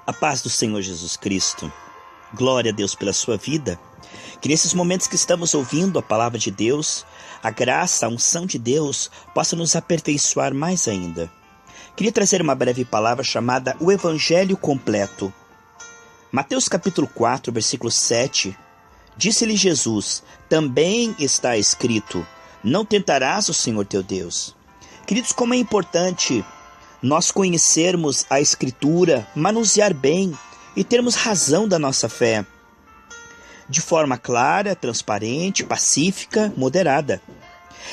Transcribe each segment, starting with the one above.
A paz do Senhor Jesus Cristo. Glória a Deus pela sua vida. Que nesses momentos que estamos ouvindo a palavra de Deus, a graça, a unção de Deus possa nos aperfeiçoar mais ainda. Queria trazer uma breve palavra chamada o Evangelho completo. Mateus capítulo 4, versículo 7. Disse-lhe Jesus: também está escrito: não tentarás o Senhor teu Deus. Queridos, como é importante nós conhecermos a Escritura, manusear bem e termos razão da nossa fé, de forma clara, transparente, pacífica, moderada.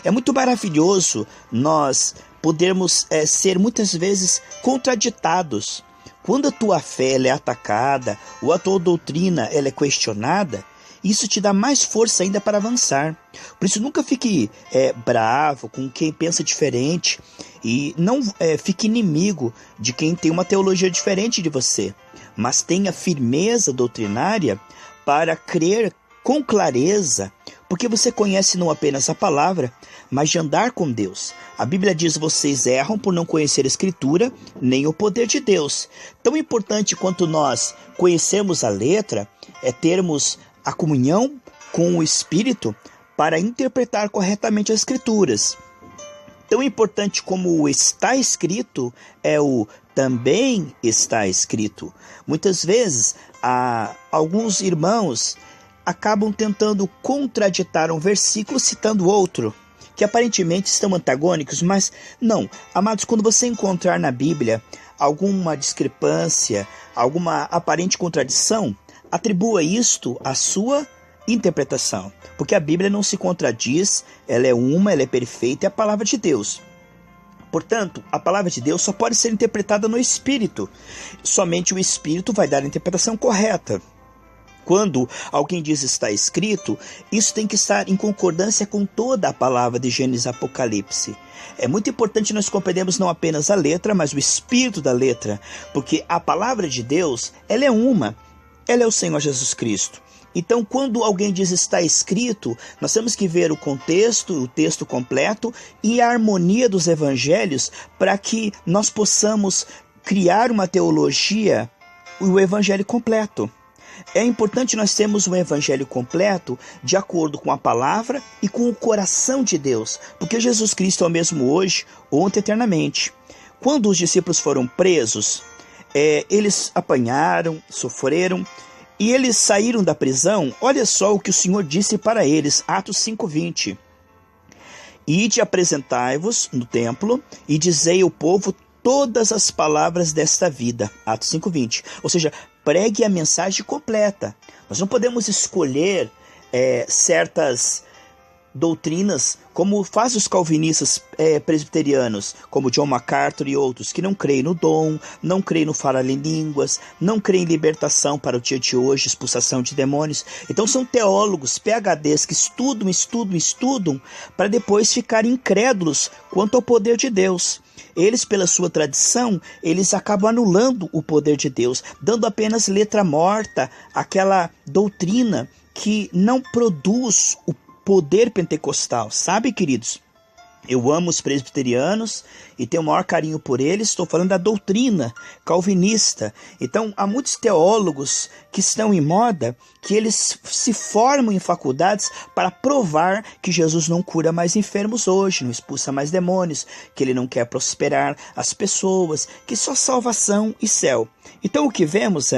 É muito maravilhoso nós podermos ser muitas vezes contraditados. Quando a tua fé ela é atacada ou a tua doutrina ela é questionada, isso te dá mais força ainda para avançar. Por isso nunca fique bravo com quem pensa diferente e não fique inimigo de quem tem uma teologia diferente de você, mas tenha firmeza doutrinária para crer com clareza, porque você conhece não apenas a palavra, mas de andar com Deus. A Bíblia diz: vocês erram por não conhecer a Escritura, nem o poder de Deus. Tão importante quanto nós conhecemos a letra é termos a comunhão com o Espírito para interpretar corretamente as Escrituras. Tão importante como o está escrito é o também está escrito. Muitas vezes, alguns irmãos acabam tentando contraditar um versículo citando outro, que aparentemente estão antagônicos, mas não. Amados, quando você encontrar na Bíblia alguma discrepância, alguma aparente contradição, atribua isto à sua interpretação, porque a Bíblia não se contradiz, ela é perfeita, é a palavra de Deus. Portanto, a palavra de Deus só pode ser interpretada no Espírito. Somente o Espírito vai dar a interpretação correta. Quando alguém diz está escrito, isso tem que estar em concordância com toda a palavra de Gênesis e Apocalipse. É muito importante nós compreendermos não apenas a letra, mas o espírito da letra, porque a palavra de Deus, ela é uma. Ela é o Senhor Jesus Cristo. Então, quando alguém diz está escrito, nós temos que ver o contexto, o texto completo e a harmonia dos evangelhos para que nós possamos criar uma teologia, o evangelho completo. É importante nós termos um evangelho completo de acordo com a palavra e com o coração de Deus, porque Jesus Cristo é o mesmo hoje, ontem e eternamente. Quando os discípulos foram presos, eles apanharam, sofreram, e eles saíram da prisão. Olha só o que o Senhor disse para eles, Atos 5:20. Ide, apresentai-vos no templo e dizei ao povo todas as palavras desta vida. Atos 5:20. Ou seja, pregue a mensagem completa. Nós não podemos escolher certas doutrinas, como fazem os calvinistas presbiterianos, como John MacArthur e outros, que não creem no dom, não creem no falar em línguas, não creem em libertação para o dia de hoje, expulsação de demônios. Então são teólogos, PhDs, que estudam, para depois ficarem incrédulos quanto ao poder de Deus. Eles, pela sua tradição, eles acabam anulando o poder de Deus, dando apenas letra morta àquela doutrina que não produz o poder pentecostal. Sabe, queridos? Eu amo os presbiterianos e tenho o maior carinho por eles. Estou falando da doutrina calvinista. Então, há muitos teólogos que estão em moda que eles se formam em faculdades para provar que Jesus não cura mais enfermos hoje, não expulsa mais demônios, que ele não quer prosperar as pessoas, que só salvação e céu. Então, o que vemos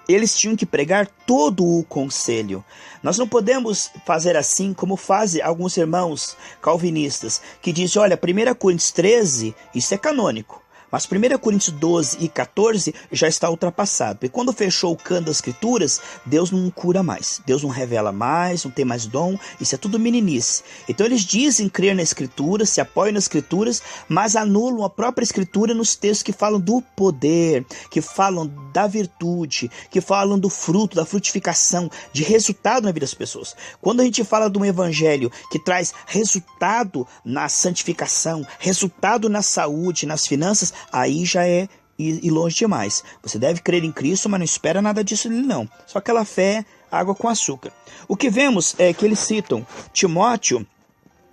eles tinham que pregar todo o conselho. Nós não podemos fazer assim como fazem alguns irmãos calvinistas, que dizem: olha, 1 Coríntios 13, isso é canônico, mas 1 Coríntios 12 e 14 já está ultrapassado. E quando fechou o cano das Escrituras, Deus não cura mais, Deus não revela mais, não tem mais dom, isso é tudo meninice. Então eles dizem crer na Escritura, se apoiam nas Escrituras, mas anulam a própria Escritura nos textos que falam do poder, que falam da virtude, que falam do fruto, da frutificação, de resultado na vida das pessoas. Quando a gente fala de um evangelho que traz resultado na santificação, resultado na saúde, nas finanças, aí já é ir longe demais. Você deve crer em Cristo, mas não espera nada disso dele não. Só aquela fé, água com açúcar. O que vemos é que eles citam Timóteo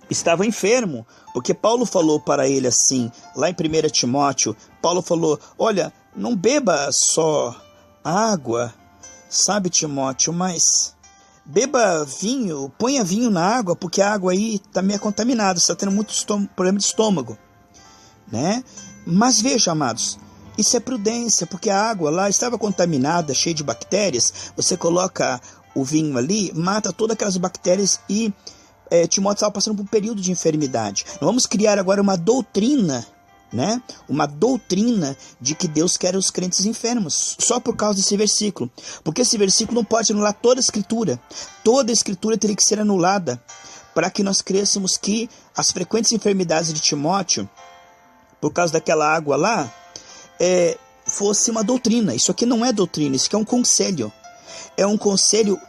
estava enfermo, porque Paulo falou para ele assim, lá em 1 Timóteo, Paulo falou: olha, não beba só água, sabe, Timóteo, mas beba vinho, ponha vinho na água, porque a água aí está meio contaminada, você está tendo muito problema de estômago, né? Mas veja, amados, isso é prudência, porque a água lá estava contaminada, cheia de bactérias. Você coloca o vinho ali, mata todas aquelas bactérias e Timóteo estava passando por um período de enfermidade. Nós vamos criar agora uma doutrina, né? Uma doutrina de que Deus quer os crentes enfermos, só por causa desse versículo. Porque esse versículo não pode anular toda a Escritura. Toda a Escritura teria que ser anulada para que nós crêssemos que as frequentes enfermidades de Timóteo, por causa daquela água lá, fosse uma doutrina. Isso aqui não é doutrina, isso aqui é um conselho. É um conselho.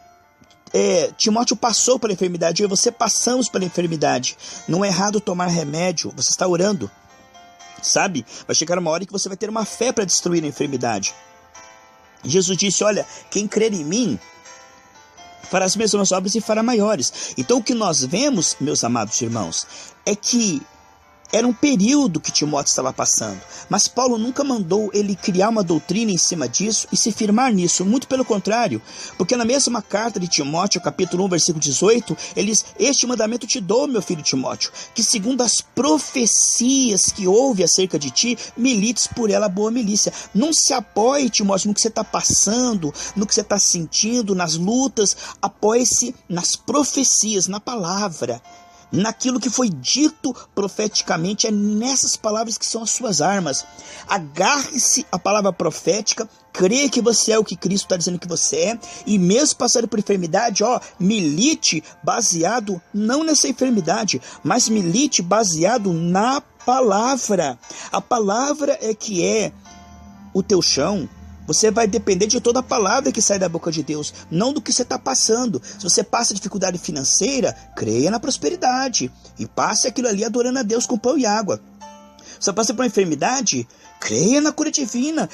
Timóteo passou pela enfermidade, eu e você passamos pela enfermidade. Não é errado tomar remédio, você está orando, sabe? Vai chegar uma hora que você vai ter uma fé para destruir a enfermidade. Jesus disse, olha, quem crer em mim fará as mesmas obras e fará maiores. Então o que nós vemos, meus amados irmãos, é que era um período que Timóteo estava passando, mas Paulo nunca mandou ele criar uma doutrina em cima disso e se firmar nisso, muito pelo contrário, porque na mesma carta de Timóteo, capítulo 1, versículo 18, ele diz, este mandamento te dou, meu filho Timóteo, que segundo as profecias que houve acerca de ti, milites por ela a boa milícia. Não se apoie, Timóteo, no que você está passando, no que você está sentindo, nas lutas, apoie-se nas profecias, na palavra, naquilo que foi dito profeticamente. É nessas palavras que são as suas armas. Agarre-se à palavra profética, creia que você é o que Cristo está dizendo que você é, e mesmo passando por enfermidade, milite baseado não nessa enfermidade, mas milite baseado na palavra. A palavra é que é o teu chão. Você vai depender de toda a palavra que sai da boca de Deus, não do que você está passando. Se você passa dificuldade financeira, creia na prosperidade e passe aquilo ali adorando a Deus com pão e água. Se você passa por uma enfermidade, creia na cura divina.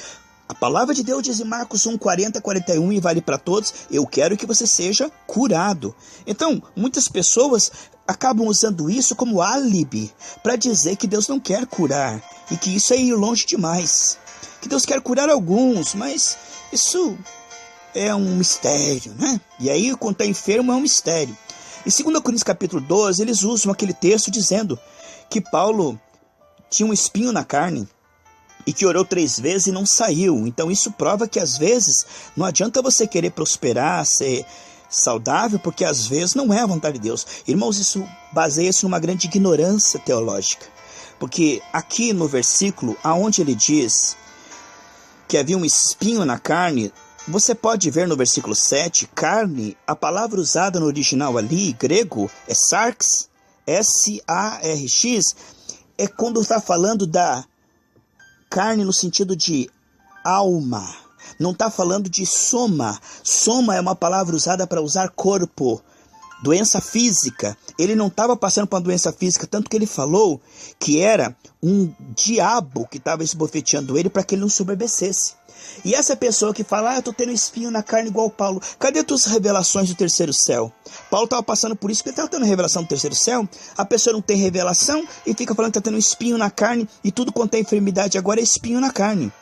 A palavra de Deus diz em Marcos 1, 40, 41 e vale para todos, eu quero que você seja curado. Então, muitas pessoas acabam usando isso como álibi para dizer que Deus não quer curar e que isso é ir longe demais. Que Deus quer curar alguns, mas isso é um mistério, né? E aí, quando está enfermo, é um mistério. Em 2 Coríntios capítulo 12, eles usam aquele texto dizendo que Paulo tinha um espinho na carne e que orou 3 vezes e não saiu. Então isso prova que às vezes não adianta você querer prosperar, ser saudável, porque às vezes não é a vontade de Deus. Irmãos, isso baseia-se numa grande ignorância teológica. Porque aqui no versículo, aonde ele diz que havia um espinho na carne, você pode ver no versículo 7, carne, a palavra usada no original ali, grego, é sarx, S-A-R-X, é quando está falando da carne no sentido de alma, não está falando de soma. Soma é uma palavra usada para usar corpo, doença física. Ele não estava passando por uma doença física, tanto que ele falou que era um diabo que estava esbofeteando ele para que ele não soberbecesse. E essa pessoa que fala, eu estou tendo espinho na carne igual Paulo, cadê tuas revelações do terceiro céu? Paulo estava passando por isso, porque ele estava tendo revelação do terceiro céu. A pessoa não tem revelação e fica falando que está tendo espinho na carne, e tudo quanto é enfermidade agora é espinho na carne.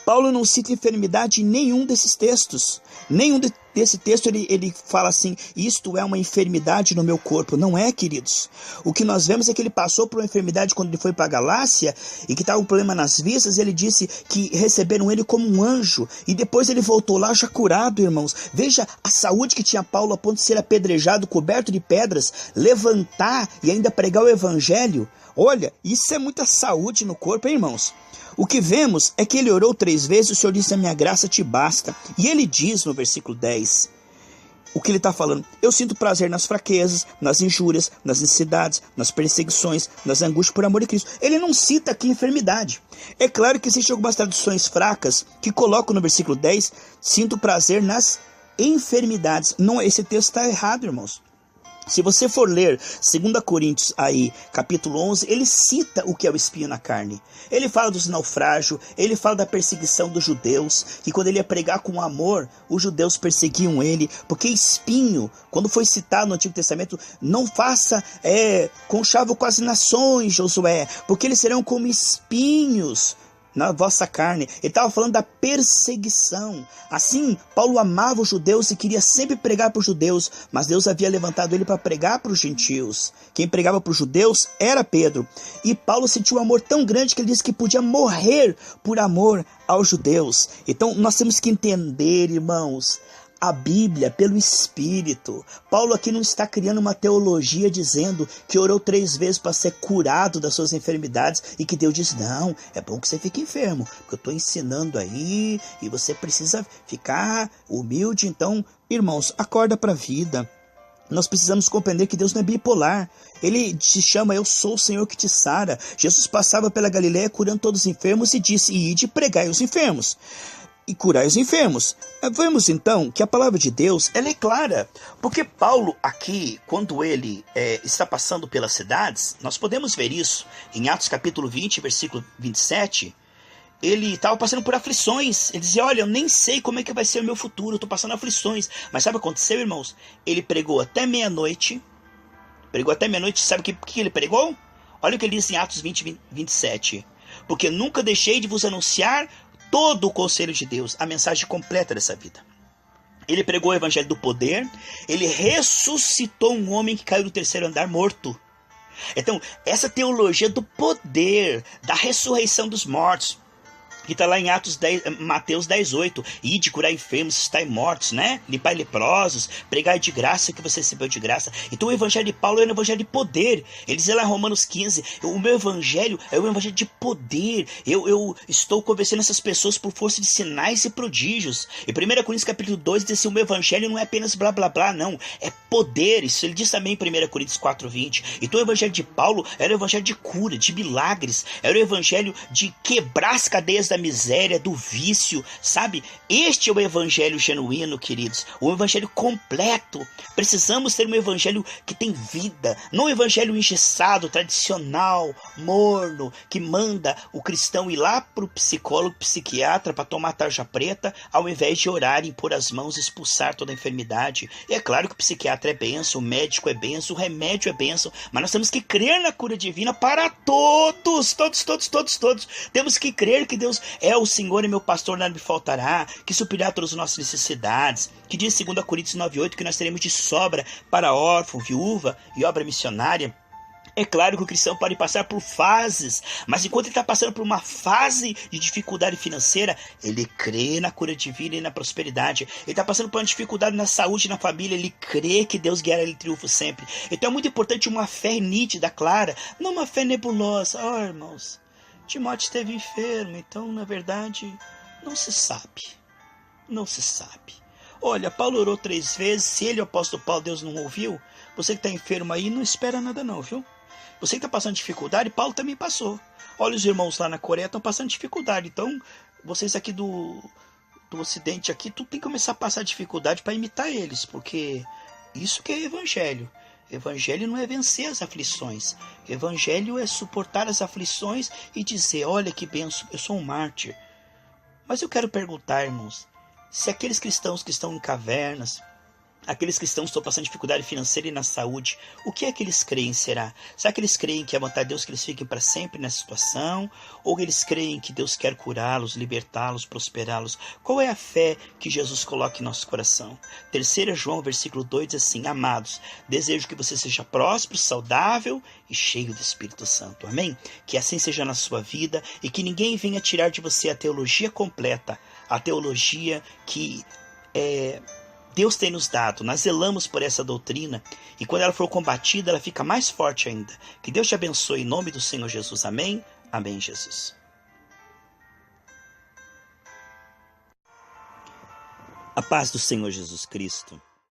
Paulo não cita enfermidade em nenhum desses textos. Nenhum desse texto ele fala assim, isto é uma enfermidade no meu corpo. Não é, queridos. O que nós vemos é que ele passou por uma enfermidade quando ele foi para a Galácia e que estava um problema nas vistas. Ele disse que receberam ele como um anjo e depois ele voltou lá já curado, irmãos. Veja a saúde que tinha Paulo a ponto de ser apedrejado, coberto de pedras, levantar e ainda pregar o evangelho. Olha, isso é muita saúde no corpo, hein, irmãos? O que vemos é que ele orou 3 vezes, o Senhor disse, a minha graça te basta. E ele diz no versículo 10, o que ele está falando, eu sinto prazer nas fraquezas, nas injúrias, nas necessidades, nas perseguições, nas angústias por amor de Cristo. Ele não cita aqui enfermidade. É claro que existem algumas traduções fracas que colocam no versículo 10, sinto prazer nas enfermidades. Não, esse texto está errado, irmãos. Se você for ler 2 Coríntios aí, capítulo 11, ele cita o que é o espinho na carne. Ele fala dos naufrágios, ele fala da perseguição dos judeus, que quando ele ia pregar com amor, os judeus perseguiam ele, porque espinho, quando foi citado no Antigo Testamento, não faça conchavo com as nações, Josué, porque eles serão como espinhos na vossa carne. Ele estava falando da perseguição. Assim, Paulo amava os judeus e queria sempre pregar para os judeus, mas Deus havia levantado ele para pregar para os gentios. Quem pregava para os judeus era Pedro. E Paulo sentiu um amor tão grande que ele disse que podia morrer por amor aos judeus. Então, nós temos que entender, irmãos, a Bíblia pelo Espírito. Paulo aqui não está criando uma teologia dizendo que orou 3 vezes para ser curado das suas enfermidades e que Deus diz, não, é bom que você fique enfermo, porque eu estou ensinando aí e você precisa ficar humilde. Então, irmãos, acorda para a vida. Nós precisamos compreender que Deus não é bipolar. Ele se chama Eu Sou o Senhor que te sara. Jesus passava pela Galileia curando todos os enfermos e disse, ide pregai os enfermos e curai os enfermos. Vemos então que a palavra de Deus ela é clara, porque Paulo aqui, quando ele está passando pelas cidades, nós podemos ver isso em Atos capítulo 20, versículo 27, ele estava passando por aflições, ele dizia, olha, eu nem sei como é que vai ser o meu futuro, eu estou passando aflições, mas sabe o que aconteceu, irmãos? Ele pregou até meia-noite, sabe o que ele pregou? Olha o que ele diz em Atos 20, 27, porque nunca deixei de vos anunciar todo o conselho de Deus, a mensagem completa dessa vida. Ele pregou o evangelho do poder, ele ressuscitou um homem que caiu do 3º andar morto. Então, essa teologia do poder, da ressurreição dos mortos, que está lá em Mateus 10:8, ide curar enfermos, estai mortos, né? Limpar leprosos, pregar de graça o que você recebeu de graça. Então o evangelho de Paulo é um evangelho de poder. Ele diz lá em Romanos 15, o meu evangelho é um evangelho de poder. Eu estou convencendo essas pessoas por força de sinais e prodígios. E 1 Coríntios capítulo 2 diz assim, o meu evangelho não é apenas blá blá blá, não. É poder. Isso ele diz também em 1 Coríntios 4:20. Então o evangelho de Paulo era o evangelho de cura, de milagres. Era o evangelho de quebrar as cadeias da miséria, do vício, sabe? Este é o evangelho genuíno, queridos, o evangelho completo. Precisamos ter um evangelho que tem vida, não um evangelho engessado, tradicional, morno, que manda o cristão ir lá para o psicólogo, psiquiatra para tomar tarja preta, ao invés de orar e impor as mãos e expulsar toda a enfermidade. E é claro que o psiquiatra é bênção, o médico é bênção, o remédio é bênção, mas nós temos que crer na cura divina para todos. Temos que crer que Deus é o Senhor e meu pastor, nada me faltará, que suprirá todas as nossas necessidades, que diz 2 Coríntios 9:8 que nós teremos de sobra para órfão, viúva e obra missionária. É claro que o cristão pode passar por fases, mas enquanto ele está passando por uma fase de dificuldade financeira, ele crê na cura divina e na prosperidade. Ele está passando por uma dificuldade na saúde e na família, ele crê que Deus guiará ele triunfo sempre. Então é muito importante uma fé nítida, clara, não uma fé nebulosa. Irmãos, Timóteo esteve enfermo, então, na verdade, não se sabe. Olha, Paulo orou 3 vezes, se ele, o apóstolo Paulo, Deus não ouviu, você que está enfermo aí, não espera nada não, viu? Você que está passando dificuldade, Paulo também passou. Olha, os irmãos lá na Coreia estão passando dificuldade, então, vocês aqui do Ocidente, aqui, tu tem que começar a passar dificuldade para imitar eles, porque isso que é evangelho. Evangelho não é vencer as aflições. Evangelho é suportar as aflições e dizer, olha que benção, eu sou um mártir. Mas eu quero perguntar, irmãos, se aqueles cristãos que estão em cavernas, aqueles cristãos que estão passando dificuldade financeira e na saúde, o que é que eles creem será? Será que eles creem que é a vontade de Deus que eles fiquem para sempre nessa situação? Ou eles creem que Deus quer curá-los, libertá-los, prosperá-los? Qual é a fé que Jesus coloca em nosso coração? 3 João, versículo 2 diz assim, amados, desejo que você seja próspero, saudável e cheio do Espírito Santo. Amém? Que assim seja na sua vida e que ninguém venha tirar de você a teologia completa, a teologia que Deus tem nos dado. Nós zelamos por essa doutrina e quando ela for combatida, ela fica mais forte ainda. Que Deus te abençoe em nome do Senhor Jesus. Amém? Amém, Jesus. A paz do Senhor Jesus Cristo